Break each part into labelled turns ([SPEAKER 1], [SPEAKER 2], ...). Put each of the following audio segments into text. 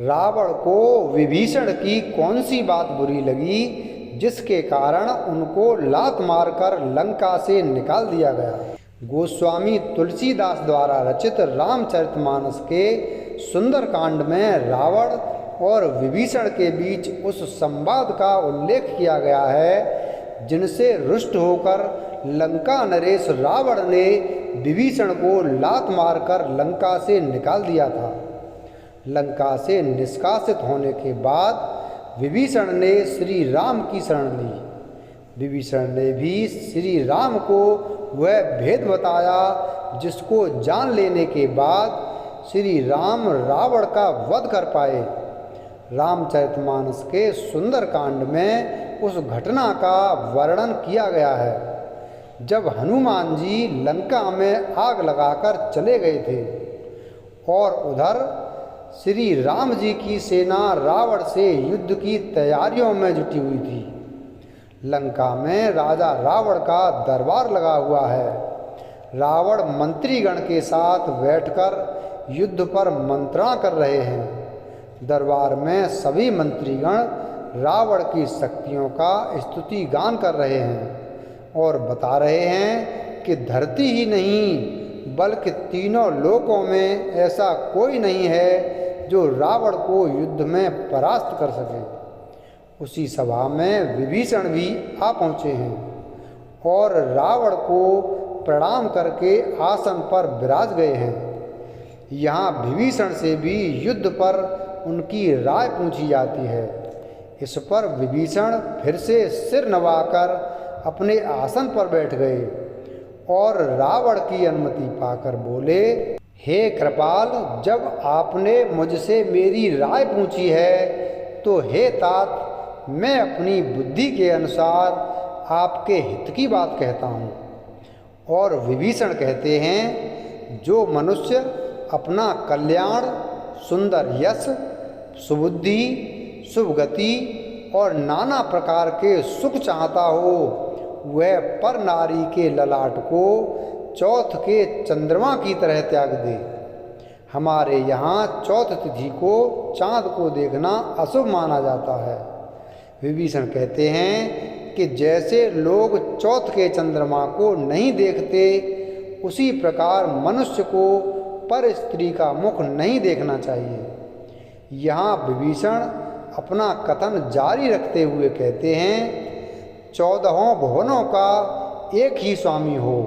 [SPEAKER 1] रावण को विभीषण की कौन सी बात बुरी लगी जिसके कारण उनको लात मारकर लंका से निकाल दिया गया। गोस्वामी तुलसीदास द्वारा रचित रामचरितमानस के सुंदरकांड में रावण और विभीषण के बीच उस संवाद का उल्लेख किया गया है जिनसे रुष्ट होकर लंका नरेश रावण ने विभीषण को लात मारकर लंका से निकाल दिया था। लंका से निष्कासित होने के बाद विभीषण ने श्री राम की शरण ली। विभीषण ने भी श्री राम को वह भेद बताया जिसको जान लेने के बाद श्री राम रावण का वध कर पाए। रामचरितमानस के सुंदरकांड में उस घटना का वर्णन किया गया है जब हनुमान जी लंका में आग लगाकर चले गए थे और उधर श्री राम जी की सेना रावण से युद्ध की तैयारियों में जुटी हुई थी। लंका में राजा रावण का दरबार लगा हुआ है। रावण मंत्रीगण के साथ बैठकर युद्ध पर मंत्रणा कर रहे हैं। दरबार में सभी मंत्रीगण रावण की शक्तियों का स्तुति गान कर रहे हैं और बता रहे हैं कि धरती ही नहीं बल्कि तीनों लोकों में ऐसा कोई नहीं है जो रावण को युद्ध में परास्त कर सके। उसी सभा में विभीषण भी आ पहुँचे हैं और रावण को प्रणाम करके आसन पर विराज गए हैं। यहाँ विभीषण से भी युद्ध पर उनकी राय पूछी जाती है। इस पर विभीषण फिर से सिर नवाकर अपने आसन पर बैठ गए और रावण की अनुमति पाकर बोले, हे कृपाल, जब आपने मुझसे मेरी राय पूछी है तो हे तात, मैं अपनी बुद्धि के अनुसार आपके हित की बात कहता हूँ। और विभीषण कहते हैं, जो मनुष्य अपना कल्याण, सुंदर यश, सुबुद्धि, शुभ गति और नाना प्रकार के सुख चाहता हो वह पर नारी के ललाट को चौथ के चंद्रमा की तरह त्याग दे। हमारे यहाँ चौथ तिथि को चाँद को देखना अशुभ माना जाता है। विभीषण कहते हैं कि जैसे लोग चौथ के चंद्रमा को नहीं देखते उसी प्रकार मनुष्य को पर स्त्री का मुख नहीं देखना चाहिए। यहाँ विभीषण अपना कथन जारी रखते हुए कहते हैं, 14 भुवनों का एक ही स्वामी हो,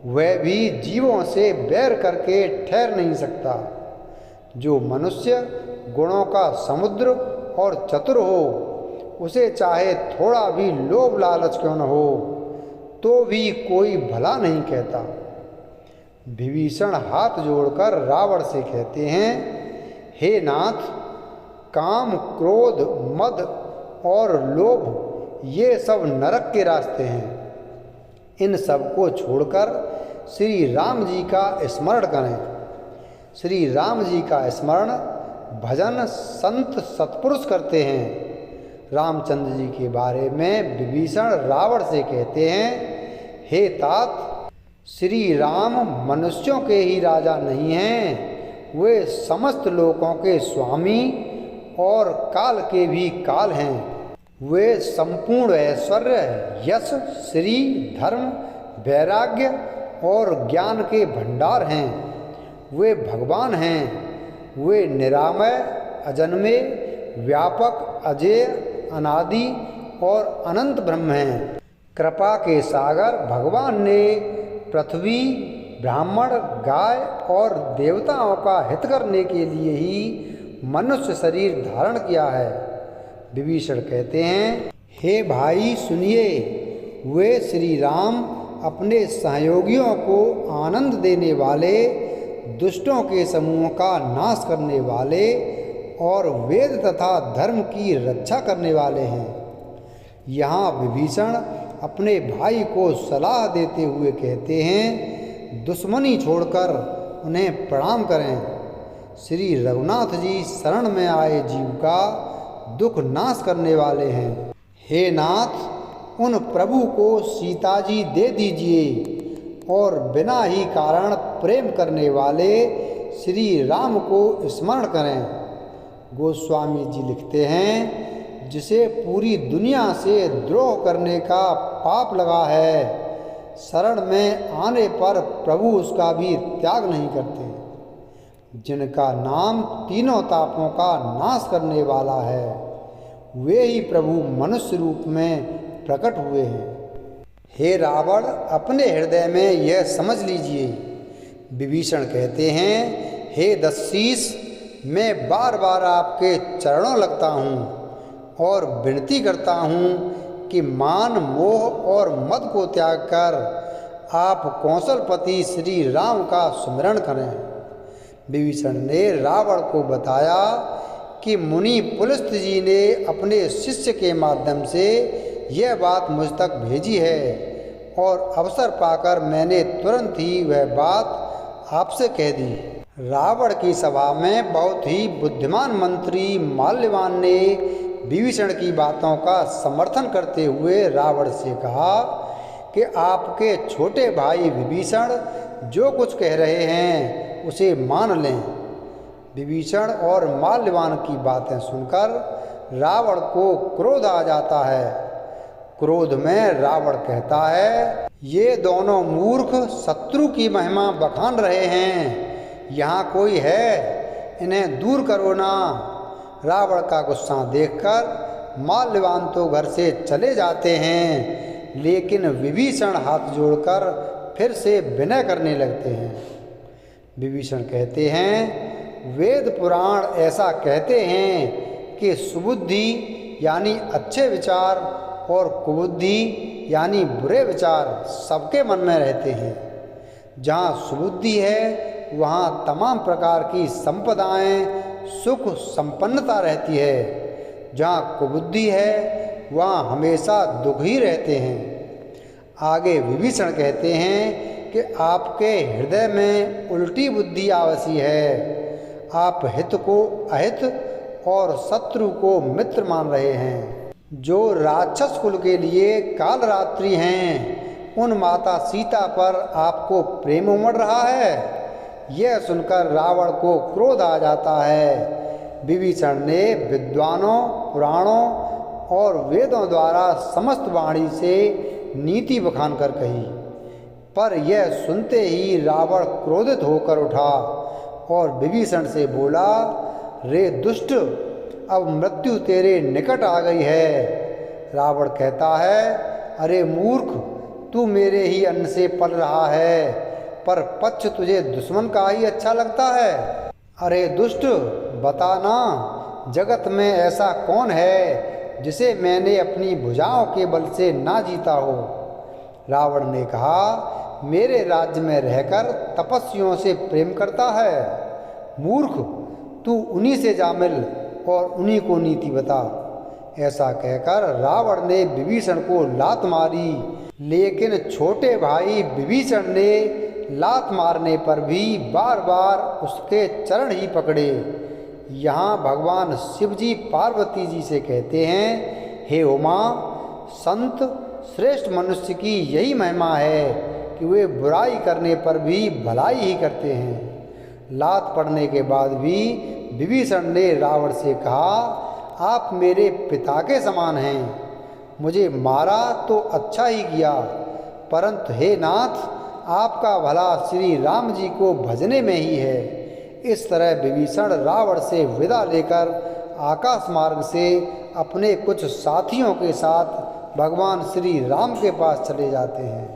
[SPEAKER 1] वह भी जीवों से बैर करके ठहर नहीं सकता। जो मनुष्य गुणों का समुद्र और चतुर हो, उसे चाहे थोड़ा भी लोभ लालच क्यों न हो तो भी कोई भला नहीं कहता। विभीषण हाथ जोड़कर रावण से कहते हैं, हे नाथ, काम, क्रोध, मद और लोभ ये सब नरक के रास्ते हैं। इन सब को छोड़कर श्री राम जी का स्मरण करें। श्री राम जी का स्मरण भजन संत सत्पुरुष करते हैं। रामचंद्र जी के बारे में विभीषण रावण से कहते हैं, हे तात, श्री राम मनुष्यों के ही राजा नहीं हैं, वे समस्त लोकों के स्वामी और काल के भी काल हैं। वे संपूर्ण ऐश्वर्य, यश, श्री, धर्म, वैराग्य और ज्ञान के भंडार हैं। वे भगवान हैं। वे निरामय, अजन्मे, व्यापक, अजेय, अनादि और अनंत ब्रह्म हैं। कृपा के सागर भगवान ने पृथ्वी, ब्राह्मण, गाय और देवताओं का हित करने के लिए ही मनुष्य शरीर धारण किया है। विभीषण कहते हैं, हे भाई सुनिए, वे श्री राम अपने सहयोगियों को आनंद देने वाले, दुष्टों के समूह का नाश करने वाले और वेद तथा धर्म की रक्षा करने वाले हैं। यहाँ विभीषण अपने भाई को सलाह देते हुए कहते हैं, दुश्मनी छोड़कर उन्हें प्रणाम करें। श्री रघुनाथ जी शरण में आए जीव का दुख नाश करने वाले हैं। हे नाथ, उन प्रभु को सीता जी दे दीजिए और बिना ही कारण प्रेम करने वाले श्री राम को स्मरण करें। गोस्वामी जी लिखते हैं, जिसे पूरी दुनिया से द्रोह करने का पाप लगा है, शरण में आने पर प्रभु उसका भी त्याग नहीं करते। जिनका नाम तीनों तापों का नाश करने वाला है, वे ही प्रभु मनुष्य रूप में प्रकट हुए हैं। हे रावण, अपने हृदय में यह समझ लीजिए। विभीषण कहते हैं, हे दशशीष, मैं बार बार आपके चरणों लगता हूँ और विनती करता हूँ कि मान, मोह और मद को त्याग कर आप कौशलपति श्री राम का स्मरण करें। विभीषण ने रावण को बताया कि मुनि पुलस्त्य जी ने अपने शिष्य के माध्यम से यह बात मुझ तक भेजी है और अवसर पाकर मैंने तुरंत ही वह बात आपसे कह दी। रावण की सभा में बहुत ही बुद्धिमान मंत्री माल्यवान ने विभीषण की बातों का समर्थन करते हुए रावण से कहा कि आपके छोटे भाई विभीषण जो कुछ कह रहे हैं उसे मान लें। विभीषण और माल्यवान की बातें सुनकर रावण को क्रोध आ जाता है। क्रोध में रावण कहता है, ये दोनों मूर्ख शत्रु की महिमा बखान रहे हैं, यहाँ कोई है, इन्हें दूर करो ना। रावण का गुस्सा देखकर माल्यवान तो घर से चले जाते हैं, लेकिन विभीषण हाथ जोड़कर फिर से विनय करने लगते हैं। विभीषण कहते हैं, वेद पुराण ऐसा कहते हैं कि सुबुद्धि यानी अच्छे विचार और कुबुद्धि यानी बुरे विचार सबके मन में रहते हैं। जहाँ सुबुद्धि है वहाँ तमाम प्रकार की संपदाएं, सुख, संपन्नता रहती है। जहाँ कुबुद्धि है वहाँ हमेशा दुख ही रहते हैं। आगे विभीषण कहते हैं कि आपके हृदय में उल्टी बुद्धि आवासी है। आप हित को अहित और शत्रु को मित्र मान रहे हैं। जो राक्षस कुल के लिए कालरात्रि हैं, उन माता सीता पर आपको प्रेम उमड़ रहा है। यह सुनकर रावण को क्रोध आ जाता है। विभीषण ने विद्वानों, पुराणों और वेदों द्वारा समस्त वाणी से नीति बखान कर कही, पर यह सुनते ही रावण क्रोधित होकर उठा और विभीषण से बोला, रे दुष्ट, अब मृत्यु तेरे निकट आ गई है। रावण कहता है, अरे मूर्ख, तू मेरे ही अन्न से पल रहा है, पर पक्ष तुझे दुश्मन का ही अच्छा लगता है। अरे दुष्ट, बता ना, जगत में ऐसा कौन है जिसे मैंने अपनी भुजाओं के बल से ना जीता हो। रावण ने कहा, मेरे राज्य में रहकर तपस्वियों से प्रेम करता है। मूर्ख, तू उन्हीं से जा मिल और उन्हीं को नीति बता। ऐसा कहकर रावण ने विभीषण को लात मारी, लेकिन छोटे भाई विभीषण ने लात मारने पर भी बार बार उसके चरण ही पकड़े। यहाँ भगवान शिव जी पार्वती जी से कहते हैं, हे उमा, संत श्रेष्ठ मनुष्य की यही महिमा है कि वे बुराई करने पर भी भलाई ही करते हैं। लात पड़ने के बाद भी विभीषण ने रावण से कहा, आप मेरे पिता के समान हैं, मुझे मारा तो अच्छा ही किया, परंतु हे नाथ, आपका भला श्री राम जी को भजने में ही है। इस तरह विभीषण रावण से विदा लेकर आकाश मार्ग से अपने कुछ साथियों के साथ भगवान श्री राम के पास चले जाते हैं।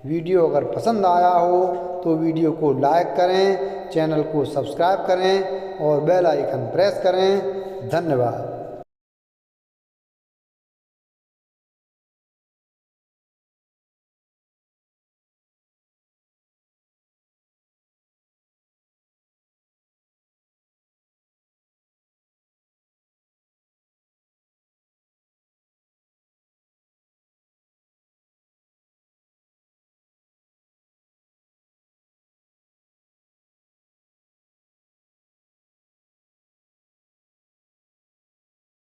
[SPEAKER 1] वीडियो अगर पसंद आया हो तो वीडियो को लाइक करें, चैनल को सब्सक्राइब करें और बेल आइकन प्रेस करें। धन्यवाद।